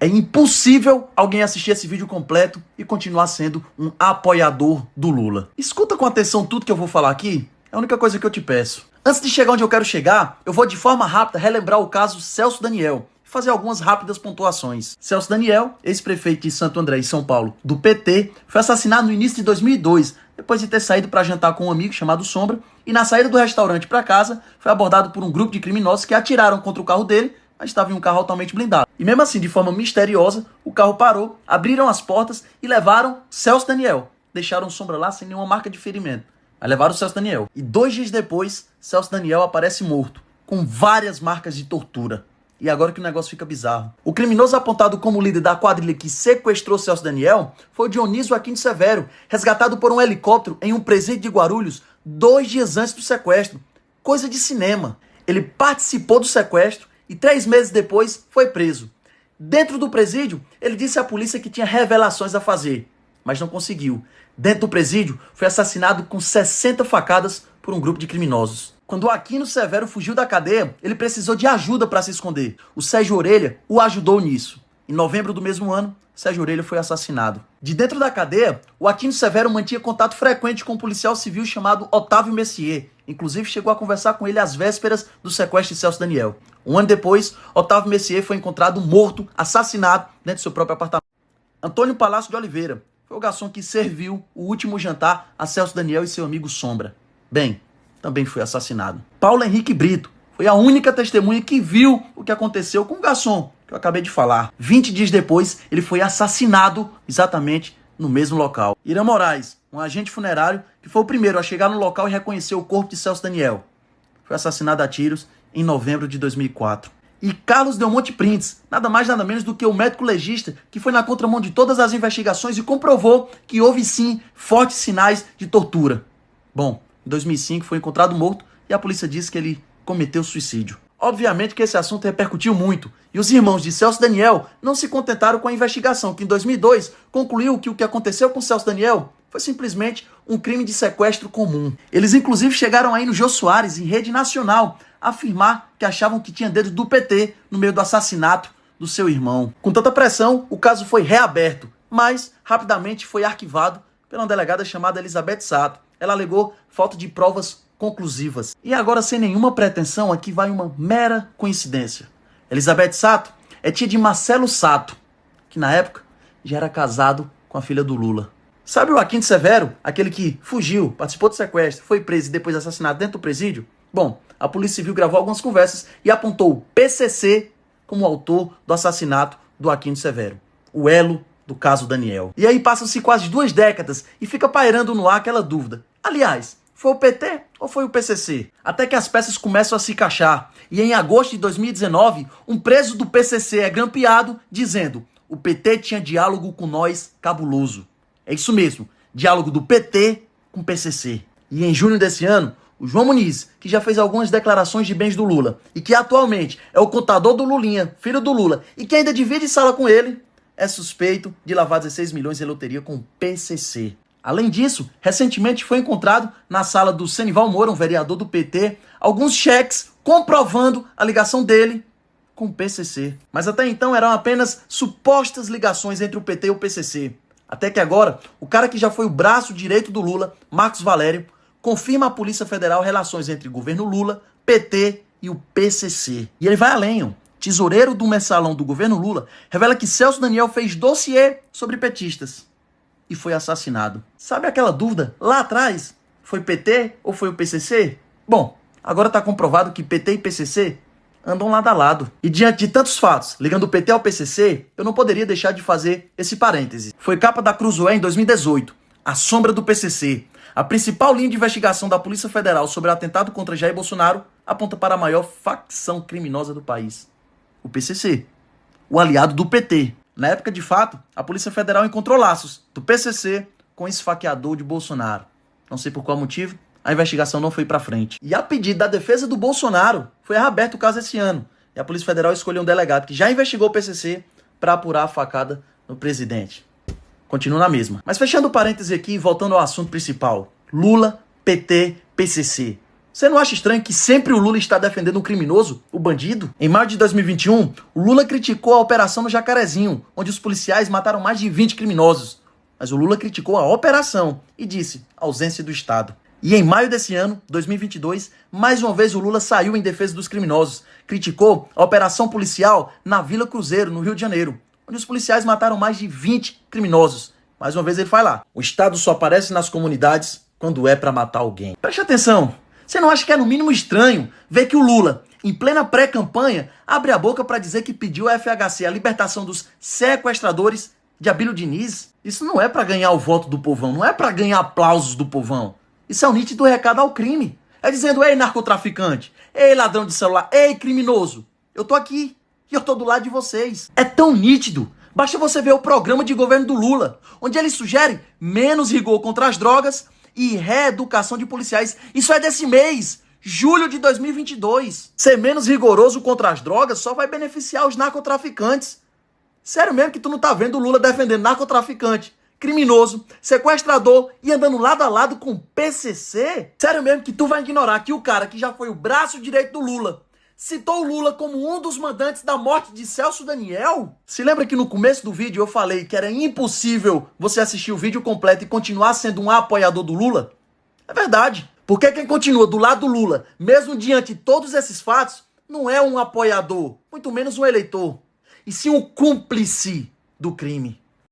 É impossível alguém assistir esse vídeo completo e continuar sendo um apoiador do Lula. Escuta com atenção tudo que eu vou falar aqui, é a única coisa que eu te peço. Antes de chegar onde eu quero chegar, eu vou de forma rápida relembrar o caso Celso Daniel e fazer algumas rápidas pontuações. Celso Daniel, ex-prefeito de Santo André, em São Paulo, do PT, foi assassinado no início de 2002, depois de ter saído para jantar com um amigo chamado Sombra, e na saída do restaurante para casa, foi abordado por um grupo de criminosos que atiraram contra o carro dele, mas estava em um carro altamente blindado. E mesmo assim, de forma misteriosa, o carro parou, abriram as portas e levaram Celso Daniel. Deixaram Sombra lá sem nenhuma marca de ferimento. Mas levaram o Celso Daniel. E 2 dias depois, Celso Daniel aparece morto, com várias marcas de tortura. E agora que o negócio fica bizarro. O criminoso apontado como líder da quadrilha que sequestrou Celso Daniel foi o Dionísio Aquino Severo, resgatado por um helicóptero em um presídio de Guarulhos 2 dias antes do sequestro. Coisa de cinema. Ele participou do sequestro e 3 meses depois foi preso. Dentro do presídio, ele disse à polícia que tinha revelações a fazer, mas não conseguiu. Dentro do presídio, foi assassinado com 60 facadas por um grupo de criminosos. Quando o Aquino Severo fugiu da cadeia, ele precisou de ajuda para se esconder. O Sérgio Orelha o ajudou nisso. Em novembro do mesmo ano, Sérgio Orelha foi assassinado. De dentro da cadeia, o Aquino Severo mantinha contato frequente com um policial civil chamado Otávio Messier. Inclusive, chegou a conversar com ele às vésperas do sequestro de Celso Daniel. Um ano depois, Otávio Messier foi encontrado morto, assassinado, dentro do seu próprio apartamento. Antônio Palácio de Oliveira foi o garçom que serviu o último jantar a Celso Daniel e seu amigo Sombra. Bem, também foi assassinado. Paulo Henrique Brito foi a única testemunha que viu o que aconteceu com o garçom que eu acabei de falar. 20 dias depois, ele foi assassinado exatamente no mesmo local. Irã Moraes, um agente funerário que foi o primeiro a chegar no local e reconhecer o corpo de Celso Daniel, foi assassinado a tiros em novembro de 2004. E Carlos Delmonte Printes, nada mais nada menos do que o médico legista que foi na contramão de todas as investigações e comprovou que houve sim fortes sinais de tortura. Bom, em 2005 foi encontrado morto e a polícia disse que ele cometeu suicídio. Obviamente que esse assunto repercutiu muito e os irmãos de Celso Daniel não se contentaram com a investigação, que em 2002 concluiu que o que aconteceu com Celso Daniel foi simplesmente um crime de sequestro comum. Eles inclusive chegaram aí no Jô Soares, em rede nacional, afirmar que achavam que tinha dedo do PT no meio do assassinato do seu irmão. Com tanta pressão, o caso foi reaberto, mas rapidamente foi arquivado pela uma delegada chamada Elizabeth Sato. Ela alegou falta de provas conclusivas. E agora, sem nenhuma pretensão, aqui vai uma mera coincidência. Elizabeth Sato é tia de Marcelo Sato, que na época já era casado com a filha do Lula. Sabe o Aquino Severo, aquele que fugiu, participou do sequestro, foi preso e depois assassinado dentro do presídio? Bom, a Polícia Civil gravou algumas conversas e apontou o PCC como autor do assassinato do Aquino Severo, o elo do caso Daniel. E aí passam-se quase 2 décadas e fica pairando no ar aquela dúvida. Aliás, foi o PT ou foi o PCC? Até que as peças começam a se encaixar. E em agosto de 2019, um preso do PCC é grampeado dizendo: o PT tinha diálogo com nós cabuloso. É isso mesmo, diálogo do PT com o PCC. E em junho desse ano, o João Muniz, que já fez algumas declarações de bens do Lula e que atualmente é o contador do Lulinha, filho do Lula, e que ainda divide sala com ele, é suspeito de lavar 16 milhões em loteria com o PCC. Além disso, recentemente foi encontrado na sala do Senival Moura, um vereador do PT, alguns cheques comprovando a ligação dele com o PCC. Mas até então eram apenas supostas ligações entre o PT e o PCC. Até que agora, o cara que já foi o braço direito do Lula, Marcos Valério, confirma à Polícia Federal relações entre o governo Lula, PT e o PCC. E ele vai além, ó. Tesoureiro do mensalão do governo Lula revela que Celso Daniel fez dossiê sobre petistas e foi assassinado. Sabe aquela dúvida lá atrás? Foi PT ou foi o PCC? Bom, agora está comprovado que PT e PCC andam lado a lado. E diante de tantos fatos, ligando o PT ao PCC, eu não poderia deixar de fazer esse parêntese. Foi capa da Cruzoé em 2018, a sombra do PCC. A principal linha de investigação da Polícia Federal sobre o atentado contra Jair Bolsonaro aponta para a maior facção criminosa do país, o PCC, o aliado do PT. Na época, de fato, a Polícia Federal encontrou laços do PCC com o esfaqueador de Bolsonaro. Não sei por qual motivo, a investigação não foi para frente. E a pedido da defesa do Bolsonaro, foi reaberto o caso esse ano. E a Polícia Federal escolheu um delegado que já investigou o PCC para apurar a facada no presidente. Continua na mesma. Mas fechando o parêntese aqui e voltando ao assunto principal. Lula, PT, PCC. Você não acha estranho que sempre o Lula está defendendo um criminoso, o bandido? Em maio de 2021, o Lula criticou a operação no Jacarezinho, onde os policiais mataram mais de 20 criminosos. Mas o Lula criticou a operação e disse ausência do Estado. E em maio desse ano, 2022, mais uma vez o Lula saiu em defesa dos criminosos. Criticou a operação policial na Vila Cruzeiro, no Rio de Janeiro, onde os policiais mataram mais de 20 criminosos. Mais uma vez ele vai lá. O Estado só aparece nas comunidades quando é pra matar alguém. Preste atenção. Você não acha que é no mínimo estranho ver que o Lula, em plena pré-campanha, abre a boca pra dizer que pediu à FHC a libertação dos sequestradores de Abílio Diniz? Isso não é pra ganhar o voto do povão, não é pra ganhar aplausos do povão. Isso é um nítido recado ao crime. É dizendo, ei narcotraficante, ei ladrão de celular, ei criminoso, eu tô aqui e eu tô do lado de vocês. É tão nítido. Basta você ver o programa de governo do Lula, onde ele sugere menos rigor contra as drogas e reeducação de policiais. Isso é desse mês, julho de 2022. Ser menos rigoroso contra as drogas só vai beneficiar os narcotraficantes. Sério mesmo que tu não tá vendo o Lula defendendo narcotraficante, criminoso, sequestrador e andando lado a lado com o PCC? Sério mesmo que tu vai ignorar que o cara que já foi o braço direito do Lula citou o Lula como um dos mandantes da morte de Celso Daniel? Se lembra que no começo do vídeo eu falei que era impossível você assistir o vídeo completo e continuar sendo um apoiador do Lula? É verdade. Porque quem continua do lado do Lula, mesmo diante de todos esses fatos, não é um apoiador, muito menos um eleitor, e sim um cúmplice do crime.